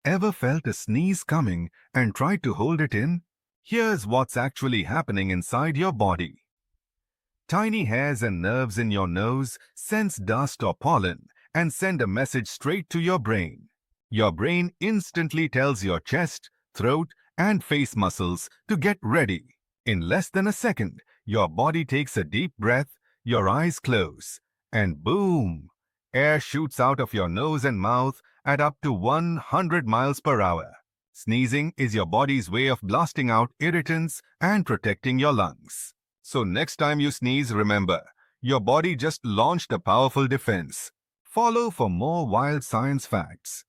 Ever felt a sneeze coming and tried to hold it in? Here's what's actually happening inside your body. Tiny hairs and nerves in your nose sense dust or pollen and send a message straight to your brain. Your brain instantly tells your chest, throat, and face muscles to get ready. In less than a second, your body takes a deep breath, your eyes close, and boom! Air shoots out of your nose and mouth at up to 100 miles per hour. Sneezing is your body's way of blasting out irritants and protecting your lungs. So next time you sneeze, remember, your body just launched a powerful defense. Follow for more wild science facts.